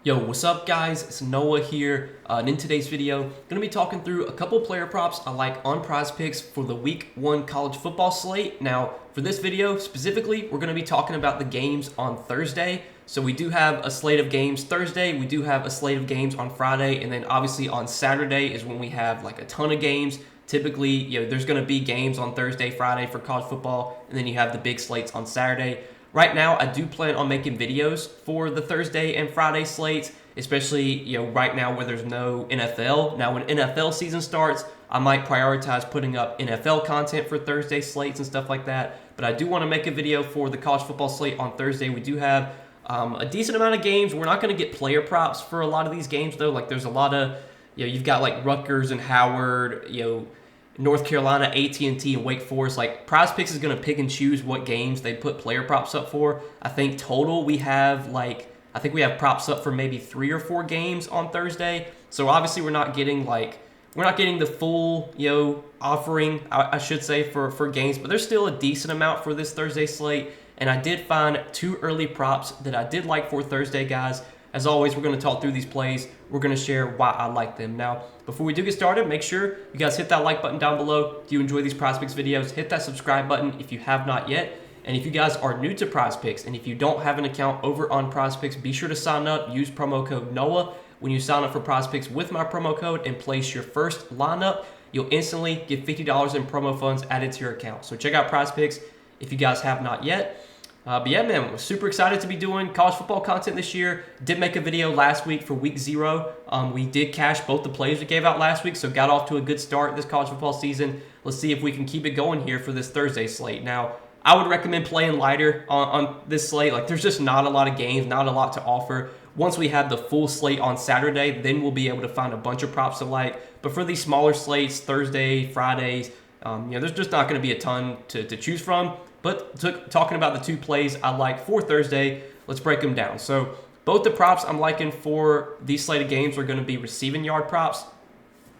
Yo, what's up guys? It's Noah here, and in today's video, I'm going to be talking through a couple player props I like on Prizepicks for the Week 1 college football slate. Now, for this video specifically, we're going to be talking about the games on Thursday. So we do have a slate of games Thursday, we do have a slate of games on Friday, and then obviously on Saturday is when we have like a ton of games. Typically, there's going to be games on Thursday, Friday for college football, and then you have the big slates on Saturday. Right now, I do plan on making videos for the Thursday and Friday slates, especially right now where there's no NFL. Now, when NFL season starts, I might prioritize putting up NFL content for Thursday slates and stuff like that. But I do want to make a video for the college football slate on Thursday. We do have a decent amount of games. We're not going to get player props for a lot of these games though. Like there's a lot of you've got like Rutgers and Howard, North Carolina, AT&T, and Wake Forest. Like Prizepicks is going to pick and choose what games they put player props up for. I think total we have props up for maybe 3 or 4 games on Thursday. So obviously we're not getting the full offering, I should say, for games, but there's still a decent amount for this Thursday slate. And I did find 2 early props that I did like for Thursday, guys. As always, we're going to talk through these plays. We're going to share why I like them. Now, before we do get started, make sure you guys hit that like button down below. If you enjoy these Prizepicks videos, hit that subscribe button if you have not yet. And if you guys are new to Prizepicks, and if you don't have an account over on Prizepicks, be sure to sign up. Use promo code NOAH when you sign up for Prizepicks with my promo code and place your first lineup. You'll instantly get $50 in promo funds added to your account. So check out Prizepicks if you guys have not yet. But yeah, man, we're super excited to be doing college football content this year. Did make a video last week for week 0. We did cash both the plays we gave out last week, so got off to a good start this college football season. Let's see if we can keep it going here for this Thursday slate. Now, I would recommend playing lighter on this slate. Like, there's just not a lot of games, not a lot to offer. Once we have the full slate on Saturday, then we'll be able to find a bunch of props to like. But for these smaller slates, Thursday, Fridays, there's just not going to be a ton to choose from. But talking about the 2 plays I like for Thursday, let's break them down. So both the props I'm liking for these slate of games are going to be receiving yard props.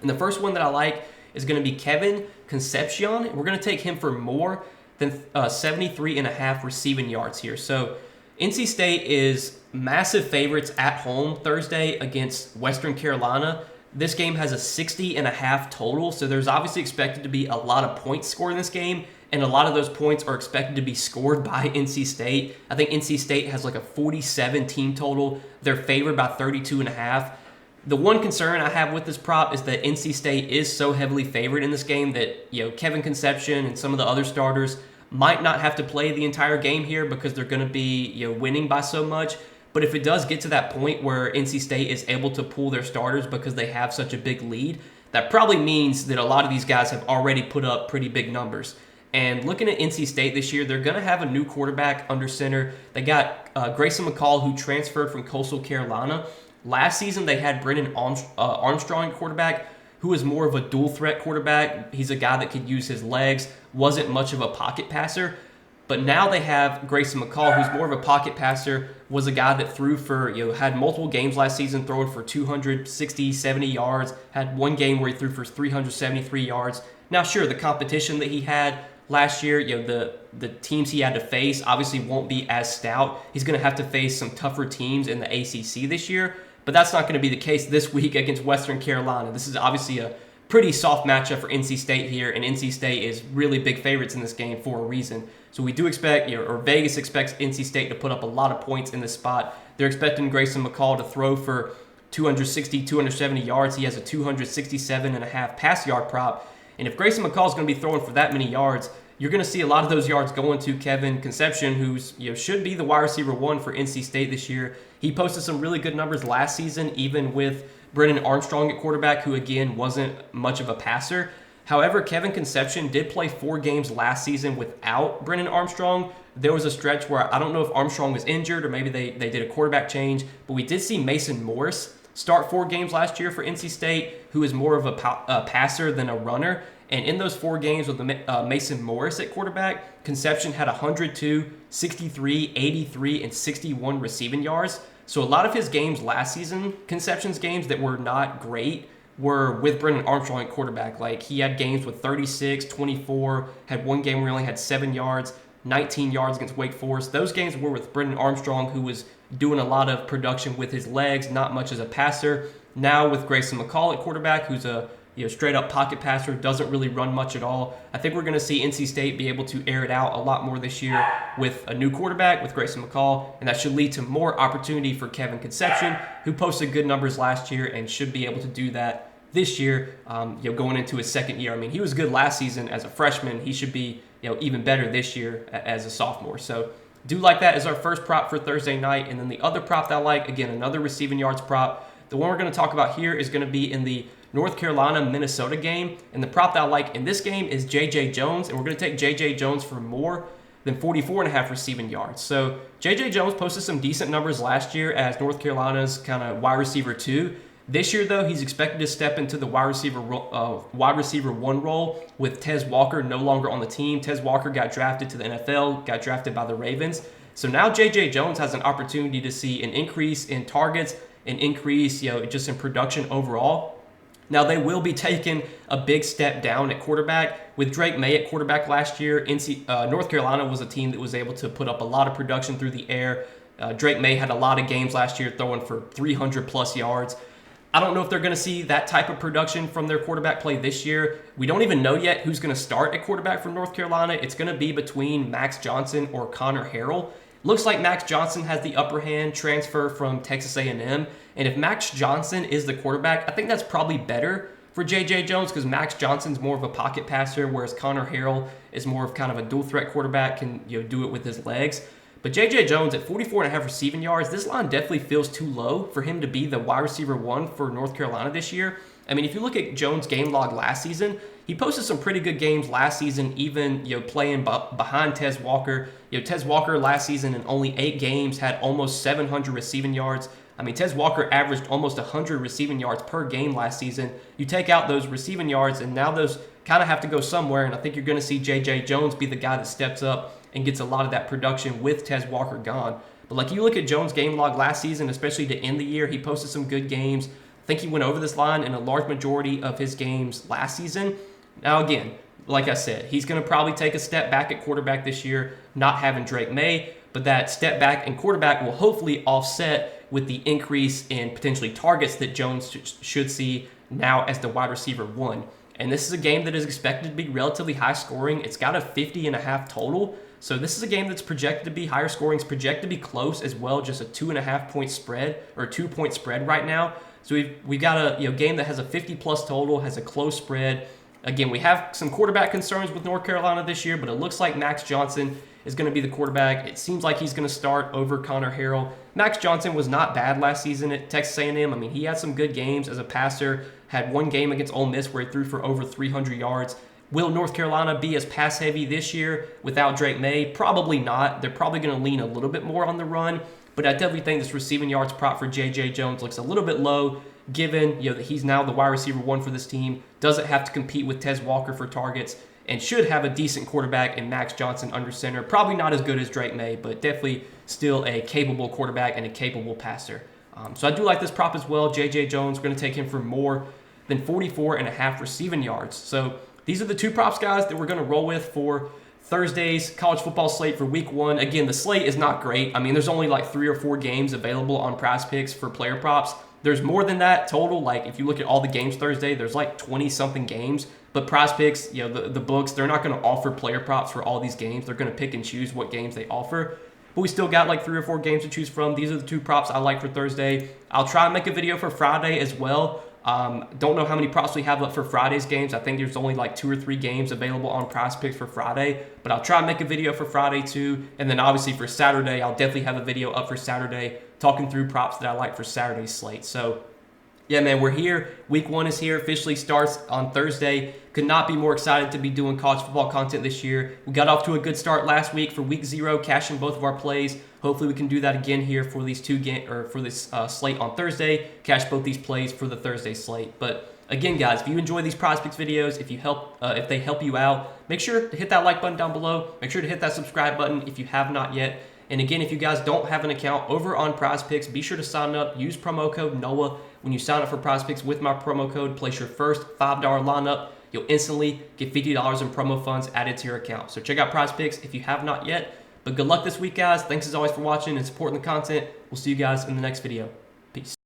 And the first one that I like is going to be Kevin Concepcion. We're going to take him for more than 73.5 receiving yards here. So NC State is massive favorites at home Thursday against Western Carolina. This game has a 60.5 total, so there's obviously expected to be a lot of points scored in this game, and a lot of those points are expected to be scored by NC State. I think NC State has like a 47 team total. They're favored by 32.5. The one concern I have with this prop is that NC State is so heavily favored in this game that Kevin Concepcion and some of the other starters might not have to play the entire game here because they're going to be winning by so much. But if it does get to that point where NC State is able to pull their starters because they have such a big lead, that probably means that a lot of these guys have already put up pretty big numbers. And looking at NC State this year, they're going to have a new quarterback under center. They got Grayson McCall, who transferred from Coastal Carolina. Last season, they had Brennan Armstrong quarterback, who is more of a dual threat quarterback. He's a guy that could use his legs, wasn't much of a pocket passer. But now they have Grayson McCall, who's more of a pocket passer, was a guy that threw for, had multiple games last season throwing for 260, 70 yards, had one game where he threw for 373 yards. Now, sure, the competition that he had last year, the teams he had to face obviously won't be as stout. He's going to have to face some tougher teams in the ACC this year, but that's not going to be the case this week against Western Carolina. This is obviously a pretty soft matchup for NC State here, and NC State is really big favorites in this game for a reason. So we do expect, or Vegas expects NC State to put up a lot of points in this spot. They're expecting Grayson McCall to throw for 260, 270 yards. He has a 267.5 pass yard prop. And if Grayson McCall is going to be throwing for that many yards, you're going to see a lot of those yards going to Kevin Concepcion, who's should be the wide receiver 1 for NC State this year. He posted some really good numbers last season, even with Brennan Armstrong at quarterback, who again wasn't much of a passer. However, Kevin Concepcion did play 4 games last season without Brennan Armstrong. There was a stretch where I don't know if Armstrong was injured or maybe they did a quarterback change, but we did see Mason Morris start 4 games last year for NC State, who is more of a passer than a runner. And in those 4 games with Mason Morris at quarterback, Concepcion had 102, 63, 83, and 61 receiving yards. So a lot of his games last season, Concepcion's games that were not great, were with Brennan Armstrong at quarterback. Like, he had games with 36, 24, had one game where he only had 7 yards, 19 yards against Wake Forest. Those games were with Brennan Armstrong, who was doing a lot of production with his legs, not much as a passer. Now with Grayson McCall at quarterback, who's a straight up pocket passer, doesn't really run much at all. I think we're going to see NC State be able to air it out a lot more this year with a new quarterback, with Grayson McCall, and that should lead to more opportunity for Kevin Concepcion, who posted good numbers last year and should be able to do that this year, going into his second year. I mean, he was good last season as a freshman. He should be, even better this year as a sophomore. So do like that as our first prop for Thursday night. And then the other prop that I like, again, another receiving yards prop. The one we're going to talk about here is going to be in the North Carolina-Minnesota game. And the prop that I like in this game is J.J. Jones. And we're going to take J.J. Jones for more than 44.5 receiving yards. So J.J. Jones posted some decent numbers last year as North Carolina's kind of wide receiver 2. This year, though, he's expected to step into the wide receiver 1 role with Tez Walker no longer on the team. Tez Walker got drafted to the NFL, got drafted by the Ravens. So now J.J. Jones has an opportunity to see an increase in targets, an increase, just in production overall. Now, they will be taking a big step down at quarterback. With Drake May at quarterback last year, North Carolina was a team that was able to put up a lot of production through the air. Drake May had a lot of games last year throwing for 300-plus yards. I don't know if they're going to see that type of production from their quarterback play this year. We don't even know yet who's going to start at quarterback for North Carolina. It's going to be between Max Johnson or Connor Harrell. Looks like Max Johnson has the upper hand, transfer from Texas A&M. And if Max Johnson is the quarterback, I think that's probably better for J.J. Jones because Max Johnson's more of a pocket passer, whereas Connor Harrell is more of kind of a dual threat quarterback, can do it with his legs. But J.J. Jones at 44.5 receiving yards, this line definitely feels too low for him to be the wide receiver 1 for North Carolina this year. I mean, if you look at Jones' game log last season, he posted some pretty good games last season, even playing behind Tez Walker. Tez Walker last season in only 8 games had almost 700 receiving yards. I mean, Tez Walker averaged almost 100 receiving yards per game last season. You take out those receiving yards, and now those kind of have to go somewhere, and I think you're going to see J.J. Jones be the guy that steps up and gets a lot of that production with Tez Walker gone. But like you look at Jones' game log last season, especially to end the year, he posted some good games. I think he went over this line in a large majority of his games last season. Now again, like I said, he's going to probably take a step back at quarterback this year, not having Drake May, but that step back in quarterback will hopefully offset with the increase in potentially targets that Jones should see now as the wide receiver 1. And this is a game that is expected to be relatively high scoring. It's got a 50.5 total. So this is a game that's projected to be higher scoring. It's projected to be close as well, just a 2.5 point spread or 2-point spread right now. So we've got a game that has a 50+ total, has a close spread. Again, we have some quarterback concerns with North Carolina this year, but it looks like Max Johnson is going to be the quarterback. It seems like he's going to start over Connor Harrell. Max Johnson was not bad last season at Texas A&M. I mean, he had some good games as a passer, had one game against Ole Miss where he threw for over 300 yards. Will North Carolina be as pass-heavy this year without Drake May? Probably not. They're probably going to lean a little bit more on the run, but I definitely think this receiving yards prop for J.J. Jones looks a little bit low, given that he's now the wide receiver 1 for this team, doesn't have to compete with Tez Walker for targets, and should have a decent quarterback in Max Johnson under center. Probably not as good as Drake May, but definitely still a capable quarterback and a capable passer. So I do like this prop as well. J.J. Jones, we're going to take him for more than 44.5 receiving yards. So these are the 2 props, guys, that we're going to roll with for Thursday's college football slate for week 1. Again, the slate is not great. I mean, there's only like 3 or 4 games available on Prizepicks for player props. There's more than that total. Like if you look at all the games Thursday, there's like 20-something games. But Prizepicks, the books, they're not going to offer player props for all these games. They're going to pick and choose what games they offer. But we still got like 3 or 4 games to choose from. These are the 2 props I like for Thursday. I'll try and make a video for Friday as well. Don't know how many props we have up for Friday's games. I think there's only like 2 or 3 games available on Prizepicks for Friday, but I'll try and make a video for Friday too. And then obviously for Saturday, I'll definitely have a video up for Saturday talking through props that I like for Saturday's slate. So yeah, man, we're here. Week 1 is here. Officially starts on Thursday. Could not be more excited to be doing college football content this year. We got off to a good start last week for week 0, cashing both of our plays. Hopefully we can do that again here for these for this slate on Thursday. Cash both these plays for the Thursday slate. But again, guys, if you enjoy these Prizepicks videos, if they help you out, make sure to hit that like button down below. Make sure to hit that subscribe button if you have not yet. And again, if you guys don't have an account over on Prizepicks, be sure to sign up. Use promo code NOAH when you sign up for Prizepicks with my promo code. Place your first $5 lineup. You'll instantly get $50 in promo funds added to your account. So check out Prizepicks if you have not yet. But good luck this week, guys. Thanks as always for watching and supporting the content. We'll see you guys in the next video. Peace.